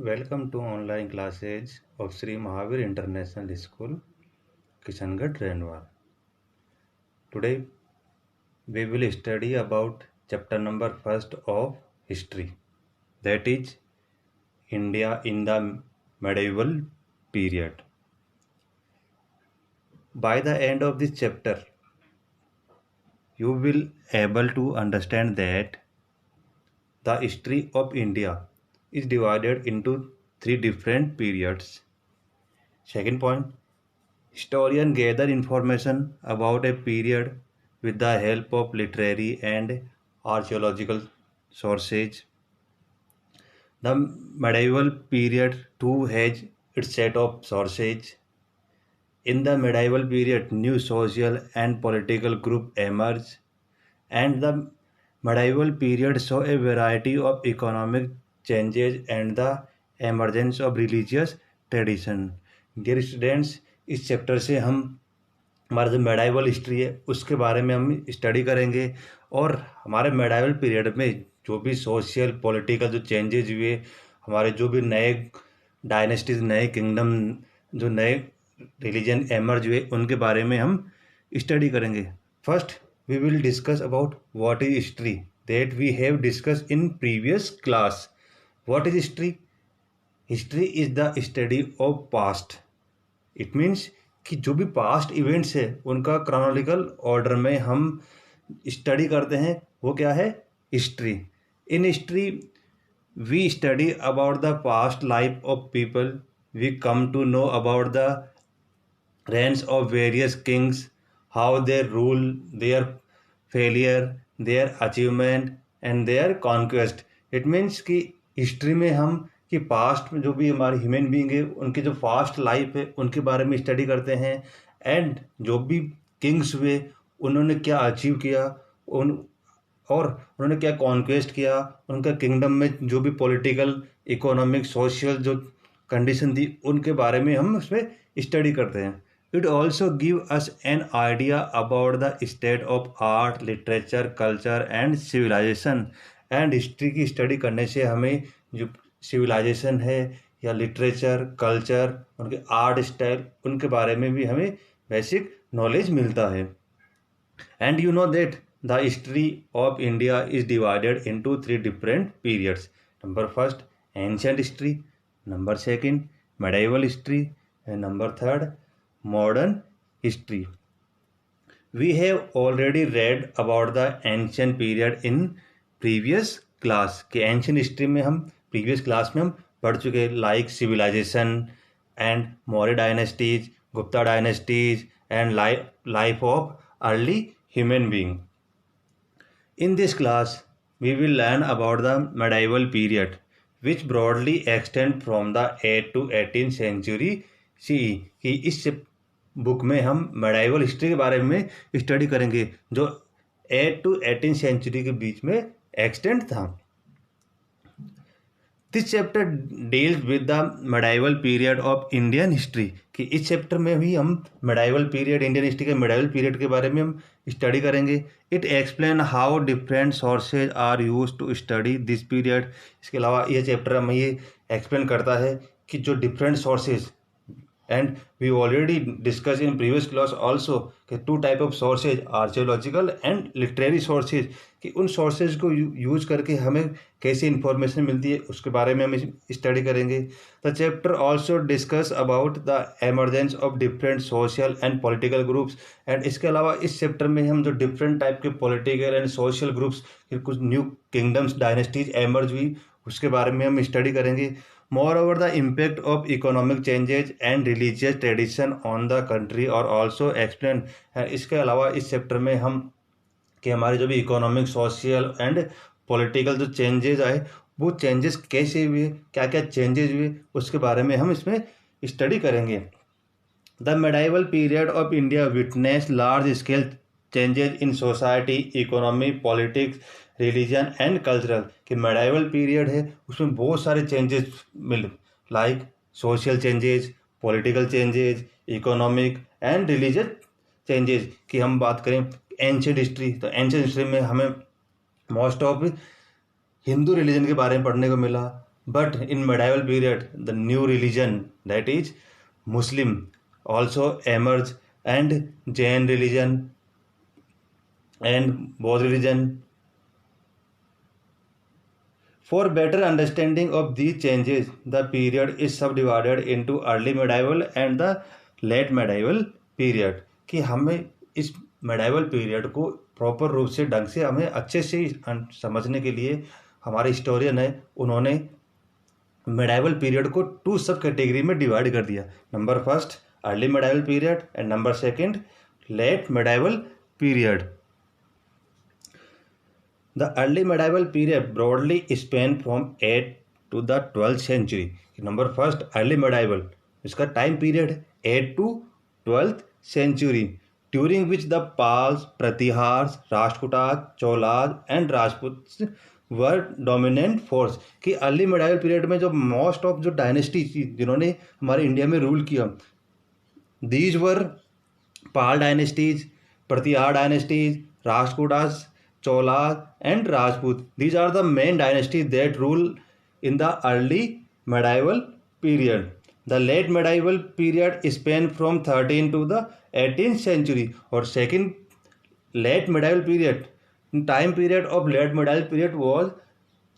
Welcome to online classes of Sri Mahavir International School, Kishangarh, Renwar. Today we will study about chapter number first of history, that is India in the medieval period. By the end of this chapter, you will able to understand that the history of India is divided into three different periods. Second point, historians gather information about a period with the help of literary and archaeological sources. The medieval period too has its set of sources. In the medieval period, new social and political groups emerged, and the medieval period saw a variety of economic changes and the emergence of religious tradition. Dear students, इस chapter से हम हमारा जो medieval history है उसके बारे में हम स्टडी करेंगे और हमारे मेडाइवल पीरियड में जो भी सोशल पॉलिटिकल जो चेंजेज हुए, हमारे जो भी नए डायनेस्टीज, नए किंगडम, जो नए रिलीजन एमर्ज हुए, उनके बारे में हम स्टडी करेंगे. First we will discuss about what is history that we have discuss in previous class. What is history? History is the study of past. It means कि जो भी पास्ट इवेंट्स है उनका क्रोनोलॉजिकल ऑर्डर में हम study करते हैं, वो क्या है? History. In history we study about the past life of people. We come to know about the reigns of various kings, how they rule, their failure, their achievement and their conquest. It means कि history में हम कि past में जो भी हमारे human being है उनकी जो पास्ट लाइफ है उनके बारे में स्टडी करते हैं, एंड जो भी किंग्स हुए उन्होंने क्या अचीव किया, उन और उन्होंने क्या कॉन्क्वेस्ट किया, उनका किंगडम में जो भी पॉलिटिकल, इकोनॉमिक, सोशल जो कंडीशन थी उनके बारे में हम उसमें स्टडी करते हैं. It also give us an idea about the state of art, literature, culture and civilization. And history की स्टडी करने से हमें जो सिविलाइजेशन है या लिटरेचर, कल्चर, उनके आर्ट स्टाइल, उनके बारे में भी हमें बेसिक नॉलेज मिलता है. And you know that the history of India is divided into three different periods. Number first ancient history, number second medieval history and number third modern history. We have already read about the ancient period in previous class. कि ancient history में हम previous class में हम पढ़ चुके हैं, like civilization and Maurya dynasties, Gupta dynasties and life of early human being. In this class we will learn about the medieval period, which broadly extend from the 8th to 18th century CE. कि इस book में हम medieval history के बारे में study करेंगे जो 8 to 18 century के बीच में एक्सटेंड था. This chapter deals with the medieval period of Indian history. कि इस चैप्टर में भी हम मेडाइवल पीरियड, इंडियन हिस्ट्री के मेडाइवल पीरियड के बारे में हम स्टडी करेंगे. It explain how different sources are use to study this period. इसके अलावा यह चैप्टर हमें ये एक्सप्लेन करता है कि जो different sources, and we already discussed in previous class also कि two type of sources, archaeological and literary sources, कि उन sources को यूज करके हमें कैसे इंफॉर्मेशन मिलती है उसके बारे में हम स्टडी करेंगे. The chapter also discuss about the emergence of different social and political groups. And इसके अलावा इस चैप्टर में हम जो डिफरेंट टाइप के पॉलिटिकल एंड सोशल ग्रुप्स, कुछ न्यू किंगडम्स, डायनेस्टीज एमर्ज हुई, उसके बारे में हम स्टडी करेंगे. Moreover, the impact of economic changes and religious tradition on the country are also explained. इसके अलावा इस चैप्टर में हम कि हमारे जो भी इकोनॉमिक, सोशल एंड पॉलिटिकल जो चेंजेस आए वो चेंजेस कैसे हुए, क्या क्या चेंजेस हुए, उसके बारे में हम इसमें स्टडी करेंगे. The medieval period of India witness large scale changes in society, economy, politics, religion and cultural. कि मेडाइवल पीरियड है उसमें बहुत सारे changes mill, like social changes, political changes, economic and religious changes. कि हम बात करें एंशिएंट हिस्ट्री, तो एंशिएंट हिस्ट्री में हमें मोस्ट ऑफ हिंदू रिलीजन के बारे में पढ़ने को मिला, But in medieval period, the new religion, that is Muslim, also emerged, and Jain religion and Baudd religion. For better understanding of these changes, the period is subdivided into early medieval and the late medieval period. कि हमें इस medieval period को proper रूप से ढंग से हमें अच्छे से समझने के लिए हमारे हिस्टोरियन है उन्होंने मेडाइवल पीरियड को 2 सब कैटेगरी में डिवाइड कर दिया. Number first early medieval period and number second late medieval period. The early medieval period broadly span from 8th to the 12th century. Number first early medieval, इसका time period 8th to 12th century, during which the Palas, Pratiharas, Rashtrakutas, Cholas and Rajput were dominant force. कि early medieval period में जो most of जो dynasty जिन्होंने हमारे India में rule किया, these were Pala dynasties, Pratihara dynasties, Rashtrakutas, Cholas and Rajput. These are the main dynasties that rule in the early medieval period. The late medieval period spanned from 13th to the 18th century. और second late medieval period, time period of late medieval period was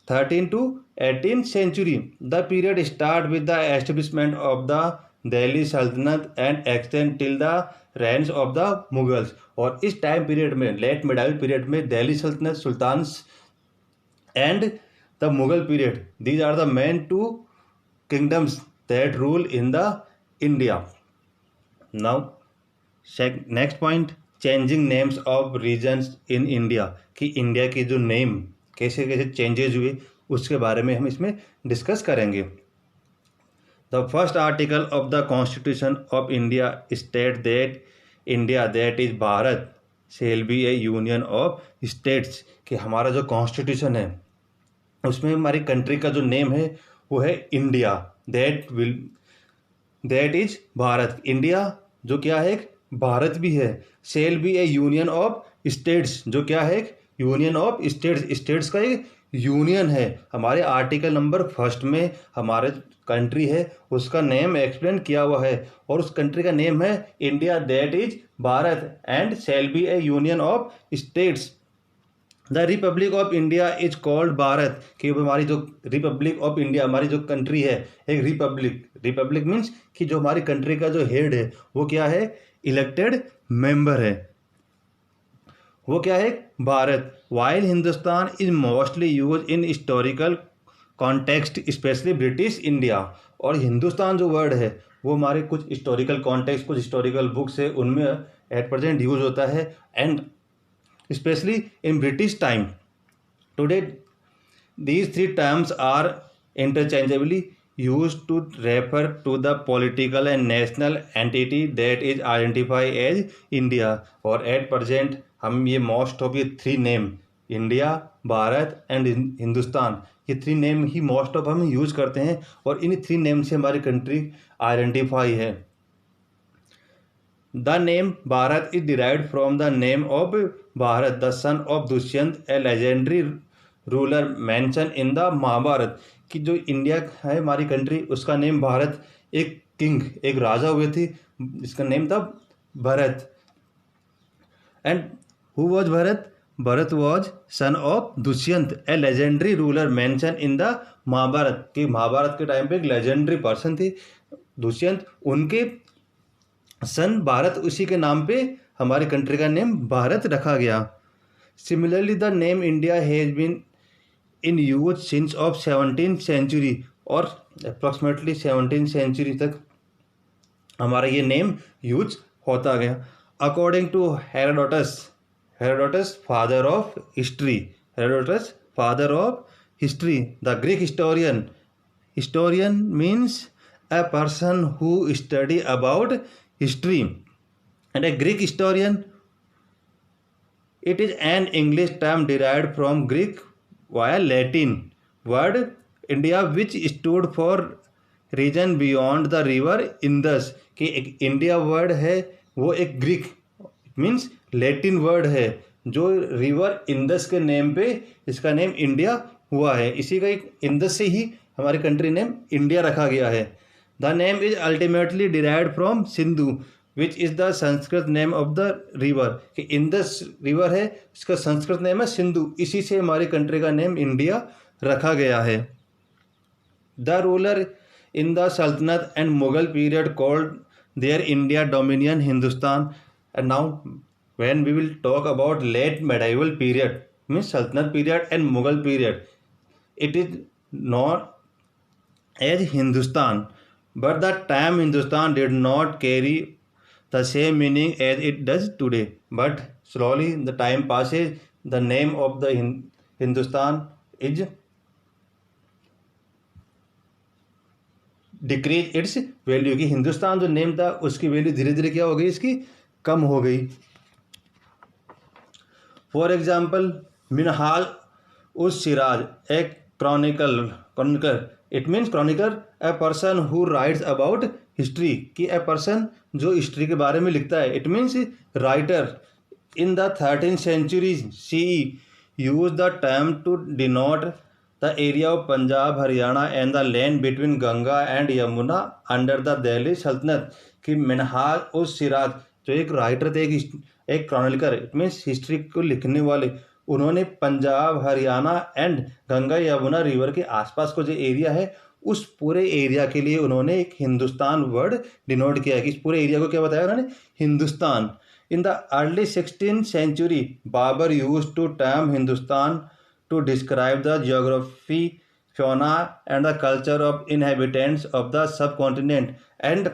13th to 18th century. The period start with the establishment of the Delhi Sultanate and extend till the reigns of the Mughals. और इस time period में late medieval period में Delhi sultanate, sultans and the Mughal period, these are the main 2 kingdoms that rule in the India. Now next point, changing names of regions in India. कि India की जो name कैसे कैसे changes हुए उसके बारे में हम इसमें डिस्कस करेंगे. The first article of the constitution of India state that India, that is Bharat, shall be A union of states. कि हमारा जो कॉन्स्टिट्यूशन है उसमें हमारी कंट्री का जो नेम है वो है India, that is Bharat. India जो क्या है भारत भी है. Shall be A union of states, जो क्या है यूनियन ऑफ स्टेट्स, स्टेट्स का एक यूनियन है. हमारे आर्टिकल नंबर फर्स्ट में हमारे कंट्री है उसका नेम एक्सप्लेन किया हुआ है और उस कंट्री का नेम है India, that is Bharat and shall be A union of states. The Republic of India is called Bharat. कि हमारी जो रिपब्लिक ऑफ इंडिया, हमारी जो कंट्री है एक रिपब्लिक मीन्स कि जो हमारी कंट्री का जो हेड है वो क्या है, इलेक्टेड मेंबर है, वो क्या है Bharat. While Hindustan is mostly use in historical context specially British India. और हिंदुस्तान जो वर्ड है वो हमारे कुछ हिस्टोरिकल कॉन्टेक्स्ट, कुछ हिस्टोरिकल बुक्स है उनमें एट प्रेजेंट यूज होता है and specially in British time. Today these 3 terms are interchangeably used to refer to the political and national entity that is identified as India. और at present हम ये most of ये 3 name India, Bharat and Hindustan, ये 3 name ही most of हम use करते हैं और इन 3 नेम से हमारी कंट्री आइडेंटिफाई है. The name Bharat is derived from the name of Bharat, the son of Dushyant, a legendary ruler mention in the Mahabharata. कि जो इंडिया है हमारी कंट्री उसका नेम भारत, एक किंग, एक राजा हुए थे जिसका नेम था Bharat. And who was Bharat? Bharat was son of Dushyant, a legendary ruler mention in the Mahabharata. कि महाभारत के टाइम पे एक लेजेंडरी पर्सन थे दुष्यंत, उनके सन भारत, उसी के नाम पे हमारी कंट्री का नेम भारत रखा गया. Similarly the name India has been in use since of 17th century. और अप्रॉक्सीमेटली 17th century तक हमारा ये नेम यूज होता गया. According to Herodotus father of history, Herodotus father of history, the Greek historian means a person who study about history. And a Greek historian, it is an English term derived from Greek via Latin word India, which stood for region beyond the river Indus. कि एक India word है वो एक Greek means Latin word है जो river Indus के name पे इसका नेम इंडिया हुआ है. इसी का एक इंदस से ही हमारी कंट्री नेम इंडिया रखा गया है। The name is ultimately derived from Sindhu which is the Sanskrit name of the river, कि इंदस रिवर है, इसका संस्कृत नेम है सिंधु, इसी से हमारी कंट्री का नेम इंडिया रखा गया है। The ruler in the sultanate and Mughal period called their India dominion Hindustan. And now when we will talk about late medieval period, means Sultanate period and Mughal period, it is known as Hindustan, but the term Hindustan did not carry the same meaning as it does today. But slowly the time passes, the name of the Hindustan is decrease its value, कि हिंदुस्तान जो name था उसकी value धीरे धीरे क्या हो गई, इसकी कम हो गई। For example Minhaj us Siraj a chronicle it means chronicle a person who writes about history, कि ए पर्सन जो हिस्ट्री के बारे में लिखता है। It means writer in the 13th century CE use the term to denote the area of Punjab Haryana and the land between Ganga and Yamuna under the Delhi sultanate, कि मिनहाल उस सिराज जो एक राइटर थे, एक क्रॉनिकलर, इट मीन्स हिस्ट्री को लिखने वाले, उन्होंने पंजाब हरियाणा एंड गंगा यमुना रिवर के आसपास को जो एरिया है उस पूरे एरिया के लिए उन्होंने एक हिंदुस्तान वर्ड डिनोट किया है, कि इस पूरे एरिया को क्या बताया उन्होंने, Hindustan. In the early 16th century Babur use to term Hindustan to describe the geography, fauna and the culture of inhabitants of the subcontinent, and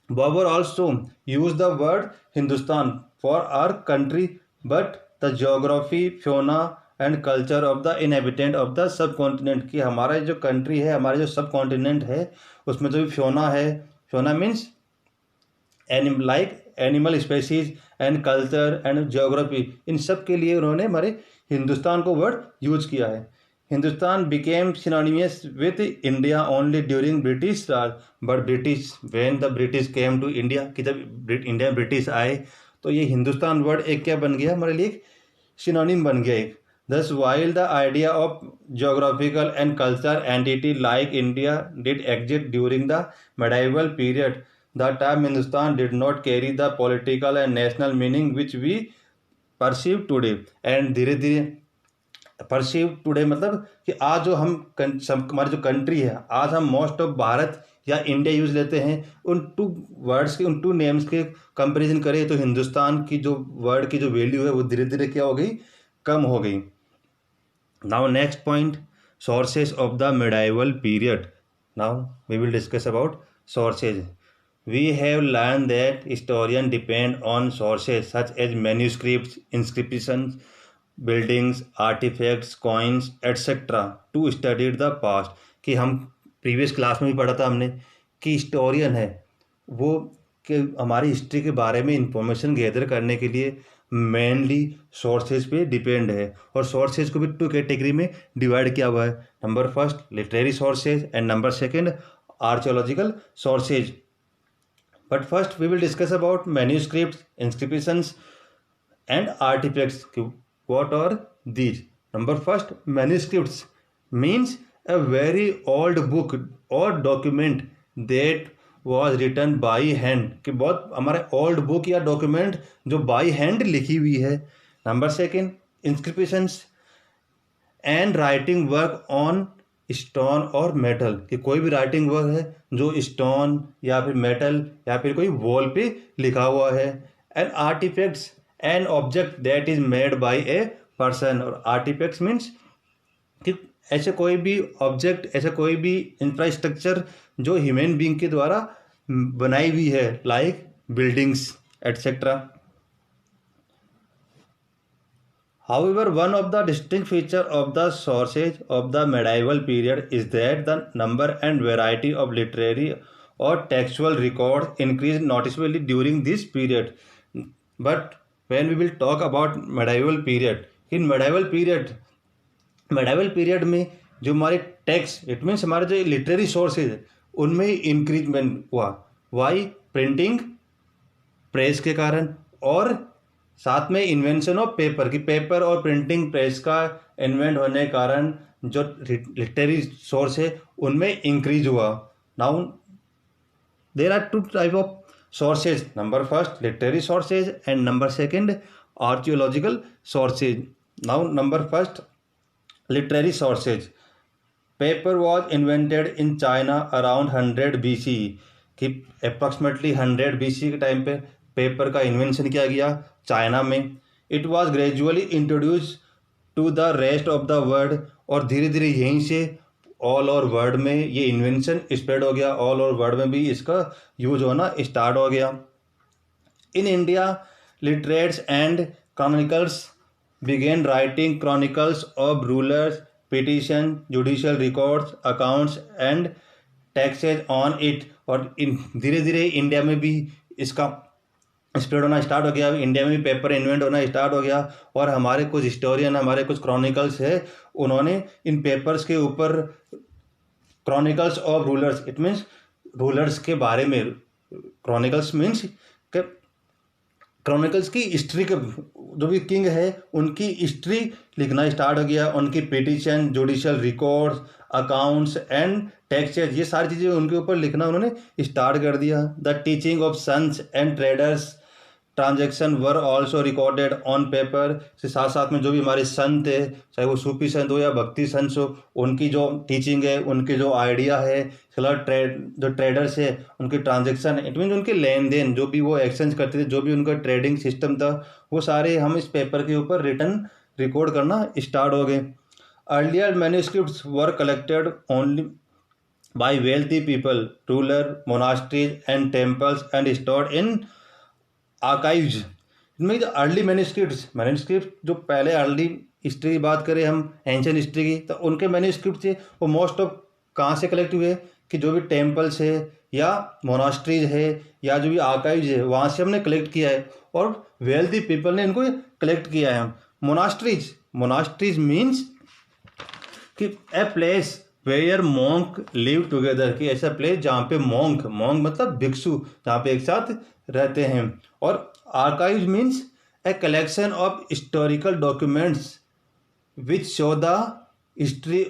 Babur also used the word Hindustan for our country, but the geography, fauna and culture of the inhabitant of the subcontinent, कि हमारा जो country है, हमारा जो सब continent है, उसमें जो फ्योना है, fauna means animal species and culture and geography, इन सब के लिए उन्होंने हमारे हिंदुस्तान को वर्ड यूज किया है। Hindustan became synonymous with India only during British Raj, but British when the British came to India, कि जब इंडिया ब्रिटिश आए तो ये हिंदुस्तान वर्ड एक क्या बन गया, हमारे लिए एक सिनोनिम बन गया एक। Thus, while the idea of geographical and cultural entity like India did exist during the medieval period, the term Hindustan did not carry the political and national meaning which we perceive today. And धीरे धीरे perceive today मतलब कि आज जो हम हमारी जो country है, आज हम मोस्ट ऑफ भारत या इंडिया यूज लेते हैं, उन टू वर्ड्स के, उन टू नेम्स के कंपैरिजन करें तो हिंदुस्तान की जो वर्ड की जो वैल्यू है वो धीरे धीरे क्या हो गई, कम हो गई। Now next point, sources of the medieval period. Now we will discuss about sources. We have learned that historians depend on sources such as manuscripts, inscriptions, buildings, artifacts, coins, etc. to study the past, कि हम previous class में भी पढ़ा था हमने कि historian है वो कि हमारी हिस्ट्री के बारे में इंफॉर्मेशन गैदर करने के लिए मेनली सोर्सेज पे डिपेंड है। और सोर्सेज को भी टू कैटेगरी में डिवाइड किया हुआ है। Number first literary sources and number second archaeological sources. But first we will discuss about manuscripts, inscriptions and artifacts. What are these? Number first, manuscripts means a very old book or document that was written by hand, कि बहुत हमारे old book या document जो by hand लिखी हुई है। Number second, inscriptions and writing work on stone और metal, कि कोई भी राइटिंग वर्क है जो स्टोन या फिर मेटल या फिर कोई वॉल पे लिखा हुआ है। And artifacts and object that is made by a person, और आर्टिफैक्ट्स मीन्स कि ऐसे कोई भी ऑब्जेक्ट, ऐसा कोई भी इंफ्रास्ट्रक्चर जो ह्यूमन बीइंग के द्वारा बनाई हुई है, like buildings etcetera. However, one of the distinct features of the sources of the medieval period is that the number and variety of literary or textual records increased noticeably during this period. But when we will talk about medieval period, in medieval period में जो हमारे text, it means हमारे जो literary sources है उनमें increment हुआ। Y? Printing press के कारण, और साथ में इन्वेंशन ऑफ पेपर, की पेपर और प्रिंटिंग प्रेस का इन्वेंट होने के कारण जो लिटरेरी सोर्स है उनमें इंक्रीज हुआ। Now there are two type of sources. Number first, literary sources, and number second, archaeological sources. Now number first, literary sources. Paper was invented in China around 100 BC, कि अप्रॉक्सीमेटली 100 BC के time पे paper का invention किया गया China में। It was gradually introduce to the rest of the world, और धीरे धीरे यहीं से ऑल ओवर वर्ल्ड में ये इन्वेंशन स्प्रेड हो गया, ऑल ओवर वर्ल्ड में भी इसका यूज होना स्टार्ट हो गया। In India literates and chronicles begin writing chronicles of rulers, petition, judicial records, accounts and taxes on it. और धीरे धीरे इंडिया में भी इसका स्प्रेड होना स्टार्ट हो गया, इंडिया में भी पेपर इन्वेंट होना स्टार्ट हो गया। और हमारे कुछ हिस्टोरियन, हमारे कुछ क्रॉनिकल्स है, उन्होंने इन पेपर्स के ऊपर chronicles of rulers, it means rulers के बारे में, क्रॉनिकल्स मीन्स क्रॉनिकल्स की हिस्ट्री के, जो भी किंग है उनकी हिस्ट्री लिखना स्टार्ट हो गया। उनकी petition, judicial records, accounts and taxes, ये सारी चीज़ें उनके ऊपर लिखना उन्होंने स्टार्ट कर दिया। The teaching of sons and traders transaction were also recorded on paper. से साथ साथ में जो भी हमारे संत है, चाहे वो सूफी संत हो या भक्ति संत हो, उनकी जो टीचिंग है, उनके जो आइडिया है, जो ट्रेडर्स है, उनके ट्रांजेक्शन, इट मीन उनके लेन देन, जो भी वो एक्सचेंज करते थे, जो भी उनका ट्रेडिंग सिस्टम था, वो सारे हम इस पेपर के ऊपर रिटर्न रिकॉर्ड करना स्टार्ट हो गए। Earlier manuscripts were collected only by wealthy people, ruler, monasteries and temples and stored in archives. इनमें जो अर्ली मैन्युस्क्रिप्ट जो पहले अर्ली हिस्ट्री की बात करें हम, एंशियंट हिस्ट्री की, तो उनके मैन्युस्क्रिप्ट थे वो मोस्ट ऑफ कहाँ से कलेक्ट हुए, कि जो भी टेम्पल्स है या मोनास्ट्रीज है या जो भी आर्काइव्स है, वहाँ से हमने कलेक्ट किया है, और वेल्दी पीपल ने इनको कलेक्ट किया है। मोनास्ट्रीज मीन्स कि a place where monk live together, कि ऐसा प्लेस जहाँ पे मॉन्क मतलब भिक्षु, जहाँ पे एक साथ रहते हैं। और archives means a collection of historical documents which show the history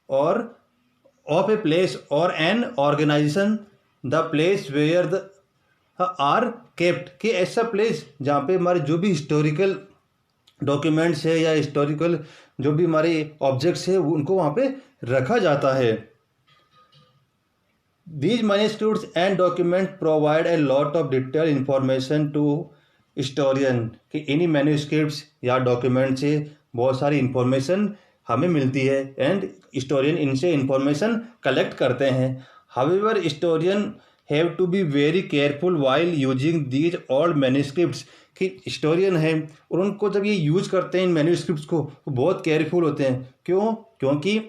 और ऑफ ए प्लेस और an organisation, the place where they are kept, कि ऐसा प्लेस जहाँ पे हमारे जो भी हिस्टोरिकल डॉक्यूमेंट्स है या हिस्टोरिकल जो भी हमारे ऑब्जेक्ट्स है उनको वहाँ पे रखा जाता है। These manuscripts and documents provide a lot of detailed information to historian, कि इन्हीं मैन्यूस्क्रिप्ट्स या डॉक्यूमेंट से बहुत सारी इंफॉर्मेशन हमें मिलती है, एंड हिस्टोरियन इनसे इंफॉर्मेशन कलेक्ट करते हैं। However historian have to be very careful while using these old manuscripts, कि हिस्टोरियन है और उनको जब ये यूज करते हैं इन मैन्यूस्क्रिप्ट्स को, वो बहुत केयरफुल होते हैं। क्योंकि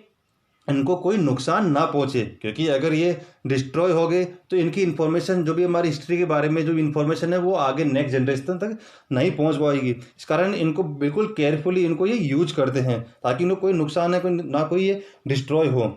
इनको कोई नुकसान ना पहुंचे, क्योंकि अगर ये डिस्ट्रॉय हो गए तो इनकी इन्फॉर्मेशन, जो भी हमारी हिस्ट्री के बारे में जो इन्फॉर्मेशन है, वो आगे नेक्स्ट जनरेशन तक नहीं पहुंच पाएगी। इस कारण इनको बिल्कुल केयरफुली इनको ये यूज करते हैं, ताकि इनको कोई नुकसान है, ना कोई ये डिस्ट्रॉय हो।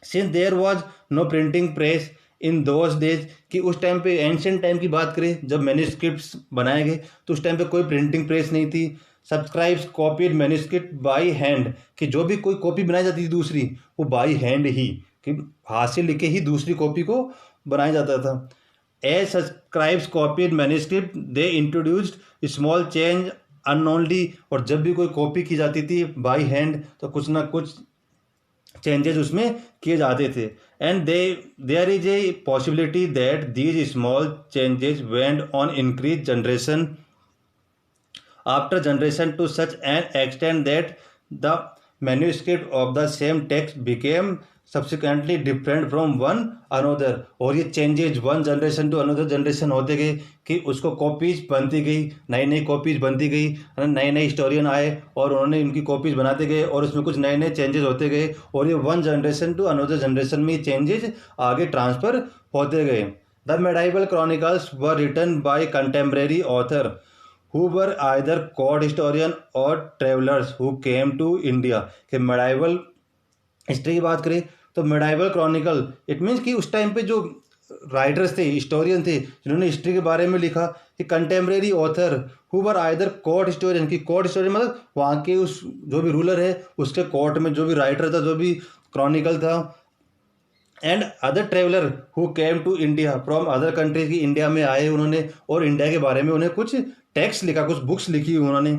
Since there was no printing press in those days, कि उस टाइम पे, एंशिएंट टाइम की बात करें, जब मैन्यूस्क्रिप्ट्स बनाए गए तो उस टाइम पे कोई प्रिंटिंग प्रेस नहीं थी। Subscribes copied manuscript by hand, कि जो भी कोई कॉपी बनाई जाती थी दूसरी, वो बाय हैंड ही, कि हाथ से लिखे ही दूसरी कॉपी को बनाया जाता था। As subscribes copied manuscript they introduced small change unknowingly, और जब भी कोई कॉपी की जाती थी बाय हैंड तो कुछ ना कुछ चेंजेस उसमें किए जाते थे। And there is a possibility that these small changes went on increase generation after generation to such an extent that the manuscript of the same text became subsequently different from one another। और ये changes one generation to another generation होते गए, कि उसको copies बनती गई, नई copies बनती गई, नए हिस्टोरियन आए और उन्होंने इनकी कॉपीज बनाते गए, और उसमें कुछ नए चेंजेस होते गए, और ये one generation to another generation में चेंजेज आगे ट्रांसफर होते गए। The medieval chronicles were written by contemporary author who were either court historian or travelers who came to India। कि मेडाइवल हिस्ट्री की बात करें तो मेडाइवल क्रॉनिकल, इट मीन्स कि उस टाइम पे जो राइटर्स थे, हिस्टोरियन थे, जिन्होंने हिस्ट्री के बारे में लिखा, कि contemporary author who were either court historian, की कोर्ट हिस्टोरियन मतलब वहाँ के उस जो भी रूलर है उसके कोर्ट में जो भी राइटर था, जो भी क्रॉनिकल था, and other traveller who came to India from other countries, की इंडिया में आए उन्होंने और इंडिया के बारे में उन्हें कुछ टेक्स्ट लिखा, कुछ बुक्स लिखी उन्होंने।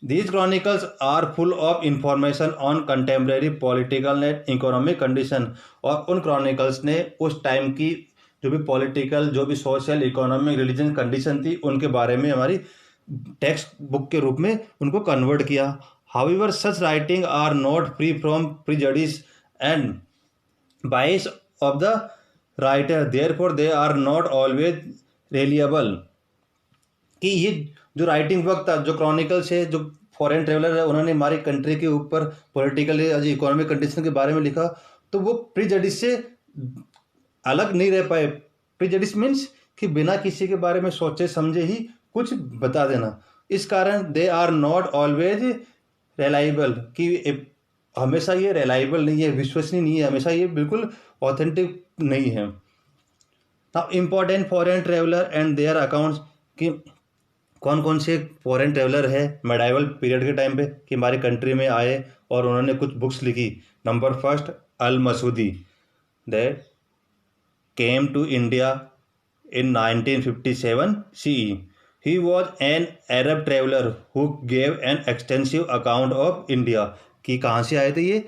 These chronicles are full of information on contemporary political and economic condition, और उन chronicles ने उस टाइम की जो भी पॉलिटिकल, जो भी सोशल, इकोनॉमिक, रिलीजन कंडीशन थी उनके बारे में हमारी टेक्स्ट बुक के रूप में उनको कन्वर्ट किया। However, such writing are not free from prejudice and bias of the writer, therefore they are not always reliable। कि ये जो राइटिंग वक्त था, जो क्रॉनिकल्स है, जो फॉरेन ट्रेवलर है, उन्होंने हमारी कंट्री के ऊपर पॉलिटिकल या इकोनॉमिक कंडीशन के बारे में लिखा, तो वो प्रीजडिस से अलग नहीं रह पाए। प्रीजडिस मीन्स कि बिना किसी के बारे में सोचे समझे ही कुछ बता देना। इस कारण they are not always reliable, कि हमेशा ये रिलायबल नहीं है, विश्वसनीय नहीं है, हमेशा ये बिल्कुल ऑथेंटिक नहीं है। Now important foreign traveller and their accounts, कि कौन कौन से फॉरेन ट्रेवलर है मेडाइवल पीरियड के टाइम पे कि हमारी कंट्री में आए और उन्होंने कुछ बुक्स लिखी। Number first, Al Masudi, that came to India in 1957 CE। He was an Arab traveller who gave an extensive account of India, कि कहाँ से आए थे ये,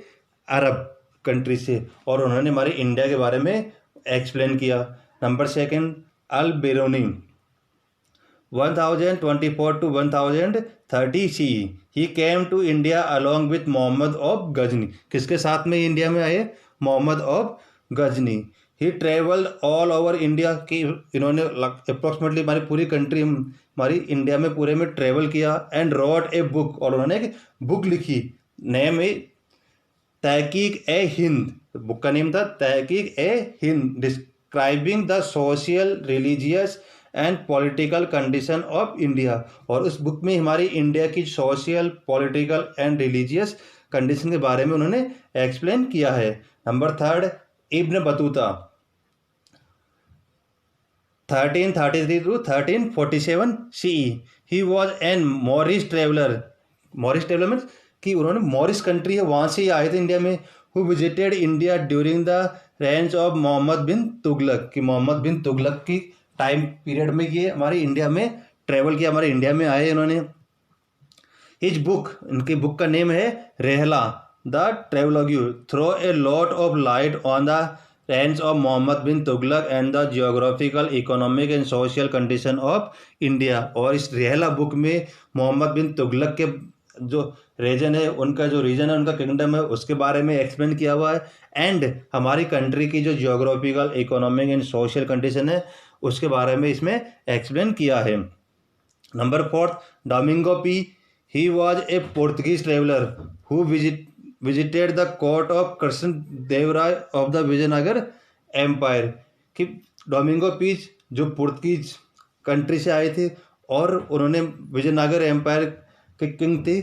अरब कंट्री से, और उन्होंने हमारे इंडिया के बारे में एक्सप्लेन किया। Number second, Al Biruni, 1024 to 1030 CE। He came to India along with Mohammad of Ghazni, किसके साथ में इंडिया में आए, Mohammad of Ghazni. He travelled all over India, कि इन्होंने अप्रोक्सीमेटली हमारी पूरी कंट्री, हमारी इंडिया में पूरे में ट्रेवल किया। एंड रोट ए बुक, और उन्होंने एक बुक लिखी, नेम है तहकीक ए हिंद, बुक का नेम था Tahqiq i Hind, describing the social, religious and political condition of India. और उस बुक में हमारी इंडिया की social, political and religious condition के बारे में उन्होंने एक्सप्लेन किया है। Number third, Ibn Battuta, 1333 to 1347 CE। He was an Moorish traveller, Moorish traveller means कि उन्होंने मॉरिस कंट्री है वहाँ से ही आए थे इंडिया में। Who visited India during the रेंज ऑफ मोहम्मद बिन तुगलक, कि मोहम्मद बिन तुगलक की टाइम पीरियड में ये हमारी इंडिया में ट्रेवल किया, हमारे इंडिया में आए इन्होंने। हिज बुक, इनकी बुक का नेम है Rihla the travelogue, throw a lot of light on the रेंज of Muhammad bin Tughlaq and the geographical, economic and social condition of India. और इस रेहला बुक में मोहम्मद बिन तुगलक के जो रीजन है, उनका जो रीजन है, उनका किंगडम है, उसके बारे में एक्सप्लेन किया हुआ है। एंड हमारी कंट्री की जो geographical, economic and social condition है उसके बारे में इसमें एक्सप्लेन किया है। Number fourth, Domingo Paes, he was a Portuguese traveller who visited the court of Krishna Devaraya of the Vijayanagara empire, कि डोमिंगो पीज जो पुर्तगीज कंट्री से आए थे और उन्होंने विजयनगर एम्पायर के किंग थे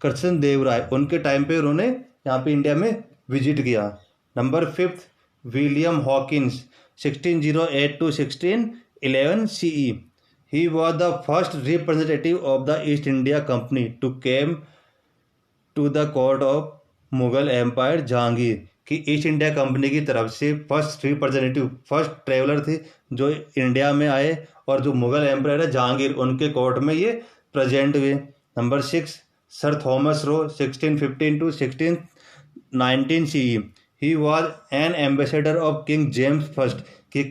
कृष्ण देवराय, उनके टाइम पे उन्होंने यहाँ पे इंडिया में विजिट किया। Number fifth, William Hawkins, 1608 to 1611 CE। He was the first representative of the East India Company to came to the court of Mughal empire Jahangir, कि ईस्ट इंडिया कंपनी की तरफ से फर्स्ट रिप्रेजेंटेटिव, फर्स्ट ट्रेवलर थे जो India में आए और जो मुगल एम्पायर है जहांगीर, उनके कोर्ट में ये प्रेजेंट हुए। Number six, sir Thomas Roe, 1615 to 1619 CE। He was N ambassador of king James first, कि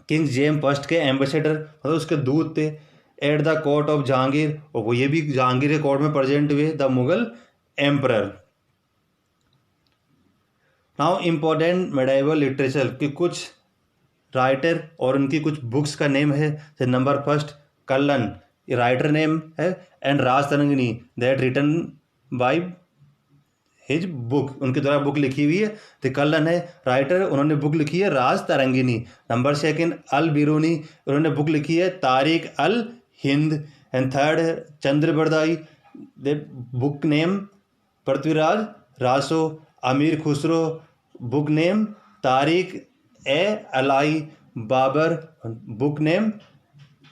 किंग जेम्स फर्स्ट के एम्बेसडर मतलब उसके दूत थे at the court of Jahangir, और वो ये भी जहांगीर के कोर्ट में प्रेजेंट हुए, the Mughal emperor. Now important medieval literature, कि कुछ राइटर और उनकी कुछ बुक्स का नेम है। नंबर फर्स्ट, कल्लन, ये राइटर नेम है, and Rajatarangini, that written by his book, उनके द्वारा बुक लिखी हुई है। तो कल्लन है राइटर, उन्होंने बुक लिखी है राज तरंगिनी। नंबर सेकंड, अल बिरूनी, उन्होंने बुक लिखी है Tarikh al Hind. And third, Chandra Bardai, book name Prithviraj Raso. Amir Khusro, book name Tarikh e Alai Babur, book name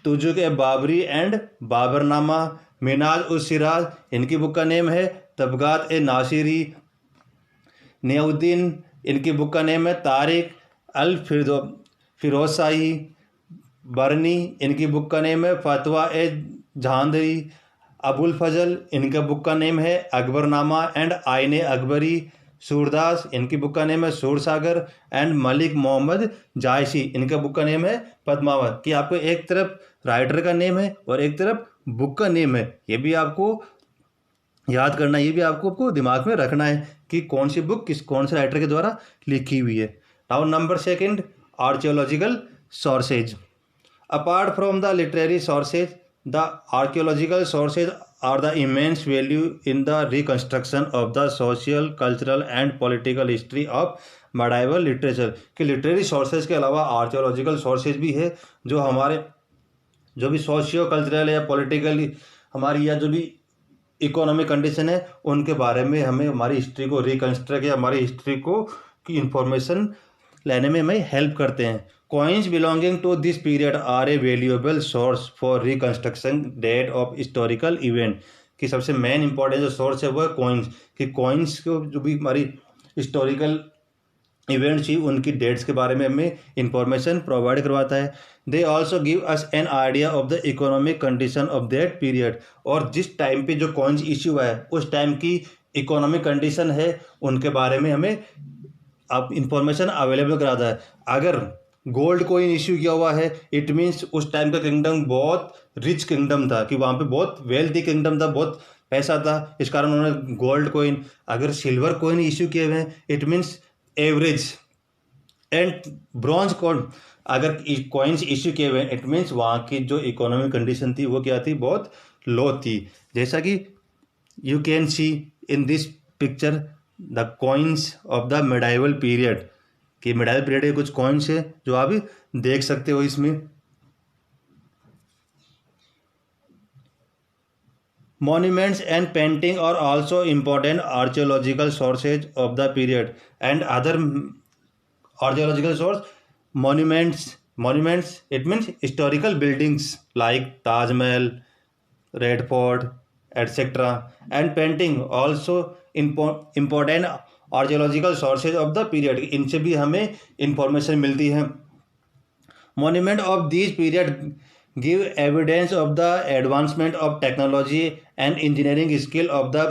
Tuzuk e Baburi and Baburnama. Minhaj us Siraj, इनकी बुक का नेम है तबगात ए नासिरी। नियाउद्दीन, इनकी बुक का नेम है तारिक अल फिरोसाई। बरनी, इनकी बुक का नेम है फतवा ए जहांदरी। अबुल फजल, इनका बुक का नेम है अकबरनामा एंड आईने अकबरी। सूरदास, इनकी बुक का नेम है सूरसागर एंड मलिक मोहम्मद जायसी, इनका बुक का नेम है पद्मावत। कि आपको एक तरफ राइटर का नेम है और एक तरफ बुक का नेम है, ये भी आपको याद करना है, ये भी आपको दिमाग में रखना है कि कौन सी बुक कौन से राइटर के द्वारा लिखी हुई है। Now number second, archaeological sources. Apart from the literary sources, the archaeological sources are the immense value in the reconstruction of the social, cultural and political history of medieval literature. कि literary sources के अलावा archaeological sources भी है जो हमारे जो भी socio cultural या पॉलिटिकल हमारी या जो भी इकोनॉमिक कंडीशन है उनके बारे में हमें हमारी हिस्ट्री को रिकंस्ट्रक्ट या हमारी हिस्ट्री को की इंफॉर्मेशन लेने में हमें हेल्प करते हैं। Coins belonging to this period are a valuable source for reconstruction date of historical event. की सबसे मेन इंपॉर्टेंट जो सोर्स है वो है कॉइन्स। कि कॉइन्स को जो भी हमारी हिस्टोरिकल इवेंट्स ही उनकी डेट्स के बारे में हमें इंफॉर्मेशन प्रोवाइड करवाता है। They also give us an idea of the economic condition of that period. और जिस टाइम पे जो कॉइन्स इश्यू हुआ है उस टाइम की इकोनॉमिक कंडीशन है उनके बारे में हमें अब इंफॉर्मेशन अवेलेबल कराता है। अगर गोल्ड कॉइन इश्यू किया हुआ है इट मीन्स उस टाइम का किंगडम बहुत रिच किंगडम था, कि वहाँ पे बहुत वेल्थी किंगडम था, बहुत पैसा था, इस कारण उन्होंने गोल्ड कॉइन। अगर सिल्वर कॉइन इश्यू किए हुए हैं it means average. And bronze coin अगर कॉइन्स इश्यू किए हुए हैं इट मीन्स वहाँ की जो इकोनॉमिक कंडीशन थी वो क्या थी, बहुत लो थी। जैसा कि you can see in this picture the coins of the medieval period. कि मेडाइवल पीरियड के कुछ कॉइन्स है जो आप देख सकते हो इसमें। Monuments and painting are also important archaeological sources of the period. And other archaeological source, monuments it means historical buildings like Taj Mahal, Red Fort, etc. And painting also important archaeological sources of the period. इनसे भी हमें information मिलती है। Monument of these period give evidence of the advancement of technology and engineering skill of the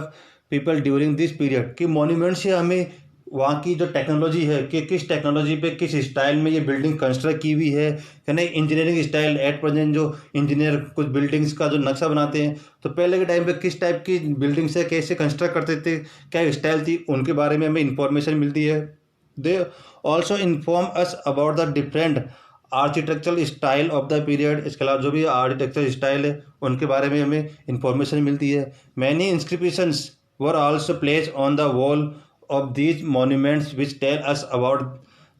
people during this period। कि monument से हमें वहाँ की जो टेक्नोलॉजी है कि किस टेक्नोलॉजी पे किस स्टाइल में ये बिल्डिंग कंस्ट्रक्ट की हुई है, यानी इंजीनियरिंग स्टाइल। एट प्रेजेंट जो इंजीनियर कुछ बिल्डिंग्स का जो नक्शा बनाते हैं तो पहले के टाइम पे किस टाइप की बिल्डिंग्स है, कैसे कंस्ट्रक्ट करते थे, क्या स्टाइल थी, उनके बारे में हमें इंफॉर्मेशन मिलती है। They also inform us about the different architectural style of the period. इसके अलावा जो भी आर्किटेक्चरल स्टाइल है उनके बारे में हमें इंफॉर्मेशन मिलती है। Many inscriptions were also place on the wall of these monuments which tell us about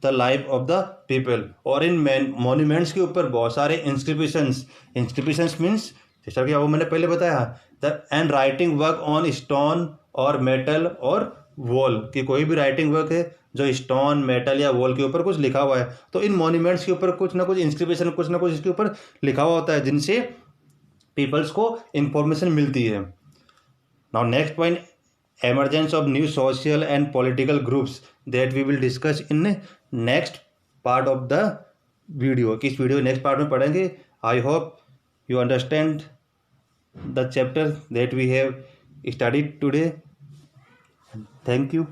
the life of the people. और इन मॉन्यूमेंट्स के ऊपर बहुत सारे इंस्क्रिप्शंस मीन्स जैसा कि आपको मैंने पहले बताया the end writing work on stone और मेटल और वॉल। की कोई भी राइटिंग वर्क है जो स्टोन, मेटल या वॉल के ऊपर कुछ लिखा हुआ है तो इन मॉन्यूमेंट्स के ऊपर कुछ ना कुछ इंस्क्रिप्शन, कुछ ना कुछ इसके ऊपर लिखा हुआ होता है जिनसे पीपल्स को इंफॉर्मेशन मिलती है। Now next point, emergence of new social and political groups that we will discuss in next part of the video। कि इस वीडियो नेक्स्ट पार्ट में पढ़ेंगे। I hope you understand the chapter that we have studied today. Thank you.